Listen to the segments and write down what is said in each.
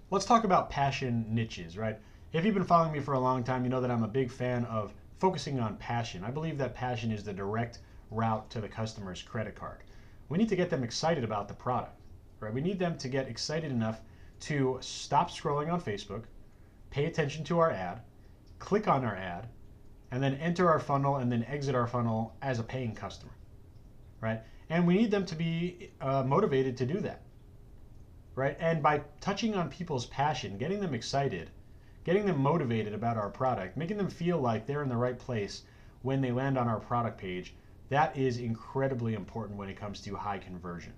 Let's talk about passion niches, right? If you've been following me for a long time, you know that I'm a big fan of focusing on passion. I believe that passion is the direct route to the customer's credit card. We need to get them excited about the product, right? We need them to get excited enough to stop scrolling on Facebook, pay attention to our ad, click on our ad, and then enter our funnel and then exit our funnel as a paying customer, right? And we need them to be motivated to do that, right? And by touching on people's passion, getting them excited, getting them motivated about our product, making them feel like they're in the right place when they land on our product page, that is incredibly important when it comes to high conversion.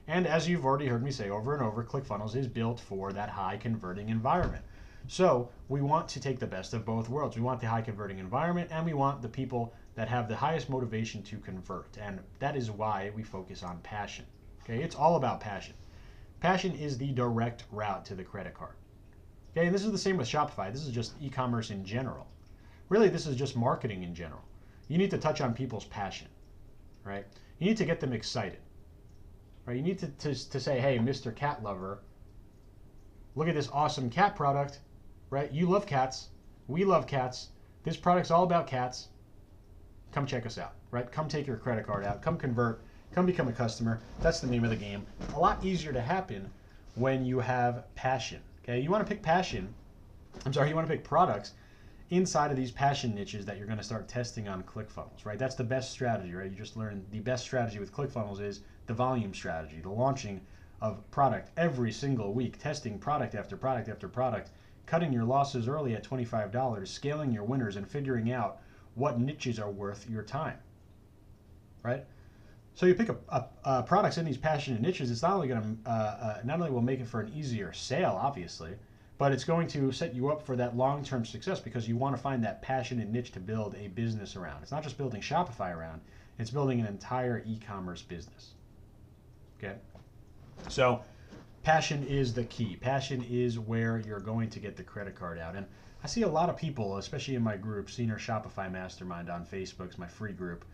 And as you've already heard me say over and over, ClickFunnels is built for that high converting environment. So we want to take the best of both worlds. We want the high converting environment and we want the people that have the highest motivation to convert. And that is why we focus on passion. Okay, it's all about passion. Passion is the direct route to the credit card. Okay, and this is the same with Shopify. This is just e-commerce in general. Really, this is just marketing in general. You need to touch on people's passion, right? You need to get them excited, right? You need to say, hey, Mr. Cat Lover, look at this awesome cat product, right? You love cats. We love cats. This product's all about cats. Come check us out, right? Come take your credit card out. Come convert. Come become a customer. That's the name of the game. A lot easier to happen when you have passion. Okay, you want to pick you want to pick products inside of these passion niches that you're going to start testing on ClickFunnels, right? That's the best strategy, right? You just learned the best strategy with ClickFunnels is the volume strategy, the launching of product every single week, testing product after product after product, cutting your losses early at $25, scaling your winners, and figuring out what niches are worth your time, right? So you pick up products in these passionate niches. It's not only going to not only will make it for an easier sale, obviously, but it's going to set you up for that long-term success because you want to find that passionate niche to build a business around. It's not just building Shopify around; it's building an entire e-commerce business. Okay, so passion is the key. Passion is where you're going to get the credit card out. And I see a lot of people, especially in my group, Senior Shopify Mastermind on Facebook, it's my free group.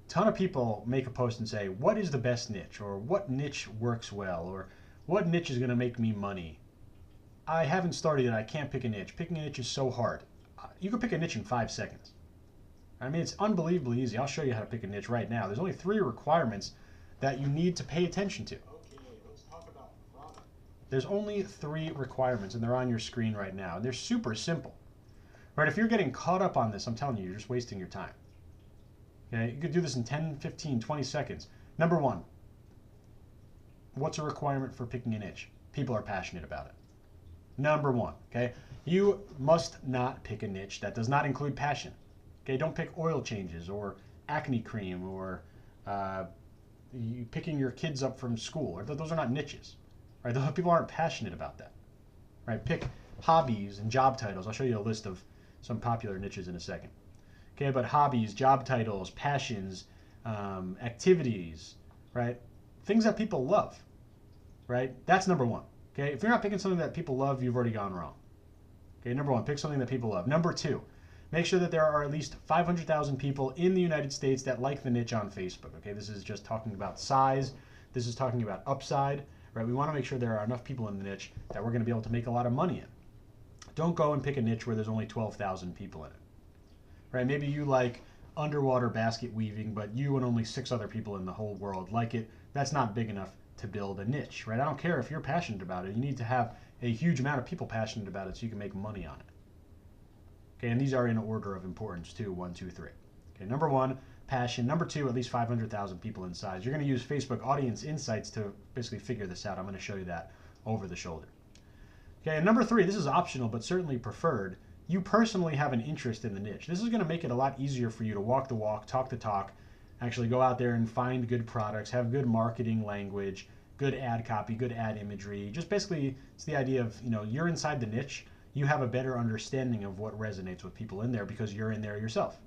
Ton of people make a post and say, what is the best niche? Or what niche works well? Or what niche is going to make me money? I haven't started yet. I can't pick a niche. Picking a niche is so hard. You can pick a niche in 5 seconds. I mean, it's unbelievably easy. I'll show you how to pick a niche right now. There's only 3 requirements that you need to pay attention to. Okay, let's talk about product. There's only 3 requirements, and they're on your screen right now. And they're super simple. Right? If you're getting caught up on this, I'm telling you, you're just wasting your time. Okay, you could do this in 10, 15, 20 seconds. Number 1, what's a requirement for picking a niche? People are passionate about it. Number 1, okay? You must not pick a niche that does not include passion. Okay, don't pick oil changes or acne cream or you picking your kids up from school. Those are not niches, right? Those people aren't passionate about that, right? Pick hobbies and job titles. I'll show you a list of some popular niches in a second. Okay, but hobbies, job titles, passions, activities, right? Things that people love, right? That's number 1. Okay, if you're not picking something that people love, you've already gone wrong. Okay, number 1, pick something that people love. Number 2, make sure that there are at least 500,000 people in the United States that like the niche on Facebook. Okay, this is just talking about size. This is talking about upside, right? We want to make sure there are enough people in the niche that we're going to be able to make a lot of money in. Don't go and pick a niche where there's only 12,000 people in it. Right? Maybe you like underwater basket weaving, but you and only 6 other people in the whole world like it. That's not big enough to build a niche, right? I don't care if you're passionate about it. You need to have a huge amount of people passionate about it so you can make money on it. Okay, and these are in order of importance too, 1, 2, 3. Okay, number 1, passion. Number 2, at least 500,000 people in size. You're going to use Facebook Audience Insights to basically figure this out. I'm going to show you that over the shoulder. Okay, and number 3, this is optional but certainly preferred. You personally have an interest in the niche. This is going to make it a lot easier for you to walk the walk, talk the talk, actually go out there and find good products, have good marketing language, good ad copy, good ad imagery. Just basically, it's the idea of, you're inside the niche. You have a better understanding of what resonates with people in there because you're in there yourself.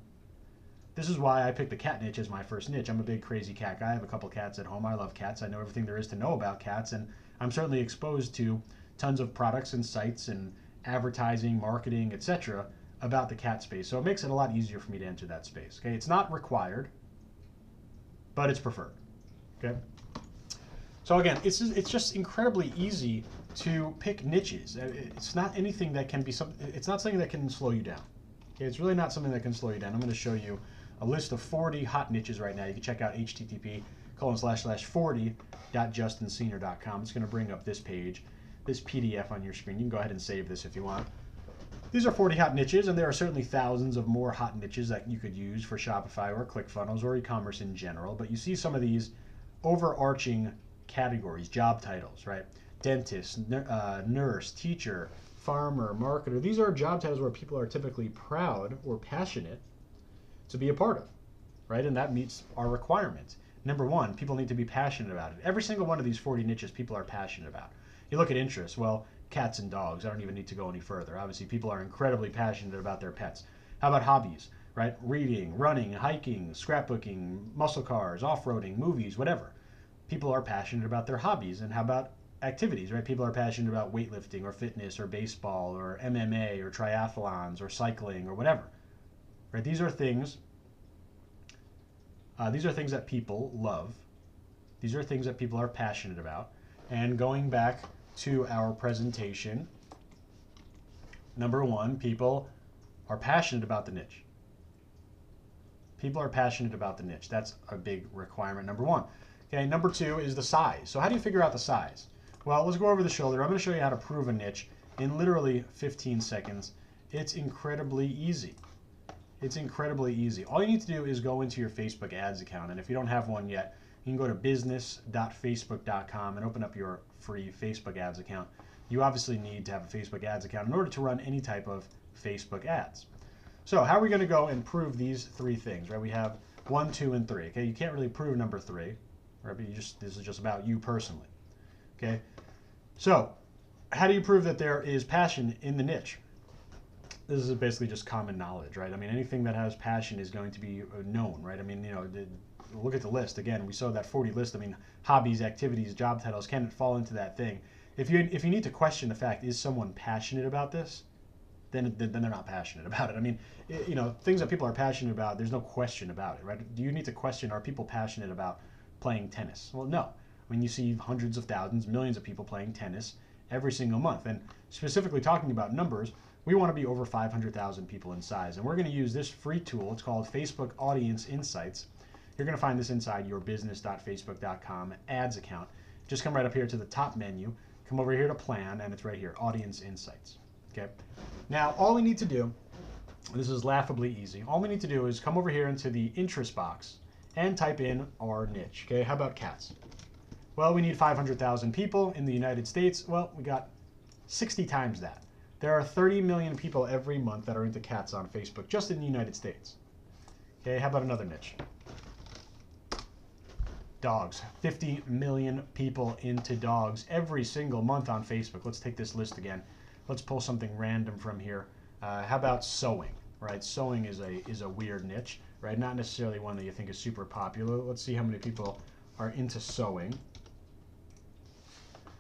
This is why I picked the cat niche as my first niche. I'm a big crazy cat guy. I have a couple cats at home. I love cats. I know everything there is to know about cats, and I'm certainly exposed to tons of products and sites and advertising, marketing, etc. about the cat space. So it makes it a lot easier for me to enter that space. Okay, it's not required, but it's preferred. Okay. So again, it's just incredibly easy to pick niches. It's not anything that can be it's not something that can slow you down. Okay, it's really not something that can slow you down. I'm going to show you a list of 40 hot niches right now. You can check out http://40.justinsenior.com. It's going to bring up this page, this PDF on your screen. You can go ahead and save this if you want. These are 40 hot niches, and there are certainly thousands of more hot niches that you could use for Shopify or ClickFunnels or e-commerce in general. But you see some of these overarching categories, job titles, right? Dentist, nurse, teacher, farmer, marketer. These are job titles where people are typically proud or passionate to be a part of, right? And that meets our requirements. Number one, people need to be passionate about it. Every single one of these 40 niches people are passionate about. You look at interests, well, cats and dogs. I don't even need to go any further. Obviously, people are incredibly passionate about their pets. How about hobbies, right? Reading, running, hiking, scrapbooking, muscle cars, off-roading, movies, whatever. People are passionate about their hobbies. And how about activities, right? People are passionate about weightlifting or fitness or baseball or MMA or triathlons or cycling or whatever, right? These are things that people love. These are things that people are passionate about. And going back to our presentation, number one, people are passionate about the niche. People are passionate about the niche. That's a big requirement, number one. Okay, number two is the size. So how do you figure out the size? Well, let's go over the shoulder. I'm going to show you how to prove a niche in literally 15 seconds. It's incredibly easy. It's incredibly easy. All you need to do is go into your Facebook ads account. And if you don't have one yet, you can go to business.facebook.com and open up your free Facebook ads account. You obviously need to have a Facebook ads account in order to run any type of Facebook ads. So how are we going to go and prove these three things, right? We have 1, 2, and 3. Okay, you can't really prove number 3, right? But this is just about you personally. Okay, so how do you prove that there is passion in the niche? This is basically just common knowledge, right? I mean, anything that has passion is going to be known, right? I mean, look at the list. Again, we saw that 40 list. I mean, hobbies, activities, job titles, can it fall into that thing? If you need to question the fact, is someone passionate about this? Then they're not passionate about it. I mean, things that people are passionate about, there's no question about it, right? Do you need to question, are people passionate about playing tennis? Well, no. I mean, you see hundreds of thousands, millions of people playing tennis every single month. And specifically talking about numbers, we want to be over 500,000 people in size. And we're going to use this free tool. It's called Facebook Audience Insights. You're going to find this inside your business.facebook.com ads account. Just come right up here to the top menu, come over here to plan, and it's right here, Audience Insights. Okay. Now, all we need to do, this is laughably easy, all we need to do is come over here into the interest box and type in our niche. Okay, how about cats? Well, we need 500,000 people in the United States. Well, we got 60 times that. There are 30 million people every month that are into cats on Facebook, just in the United States. Okay, how about another niche? Dogs. 50 million people into dogs every single month on Facebook. Let's take this list again. Let's pull something random from here. How about sewing? Right, sewing is a weird niche, right? Not necessarily one that you think is super popular. Let's see how many people are into sewing.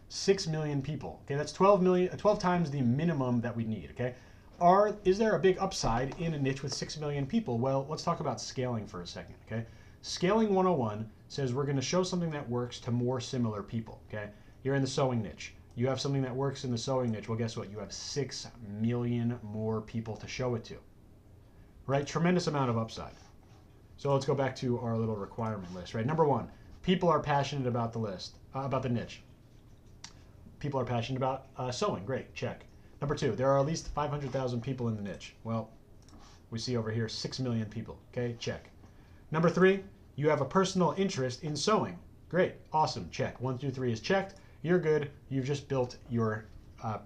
6 million people. Okay, that's 12 times the minimum that we need. Okay, is there a big upside in a niche with 6 million people? Well, let's talk about scaling for a second. Okay, Scaling 101 says we're going to show something that works to more similar people. Okay, you're in the sewing niche. You have something that works in the sewing niche. Well, guess what? You have 6 million more people to show it to. Right, tremendous amount of upside. So let's go back to our little requirement list. Right, number 1, people are passionate about the niche. People are passionate about sewing. Great, check. Number 2, there are at least 500,000 people in the niche. Well, we see over here 6 million people. Okay, check. Number 3, you have a personal interest in sewing. Great, awesome, check. 1 through 3 is checked. You're good. You've just built your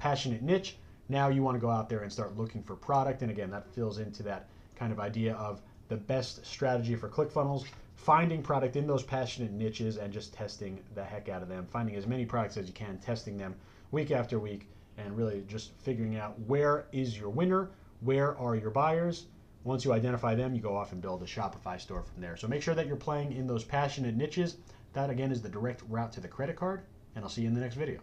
passionate niche. Now you want to go out there and start looking for product. And again, that fills into that kind of idea of the best strategy for ClickFunnels, finding product in those passionate niches and just testing the heck out of them, finding as many products as you can, testing them week after week, and really just figuring out where is your winner, where are your buyers. Once you identify them, you go off and build a Shopify store from there. So make sure that you're playing in those passionate niches. That, again, is the direct route to the credit card, and I'll see you in the next video.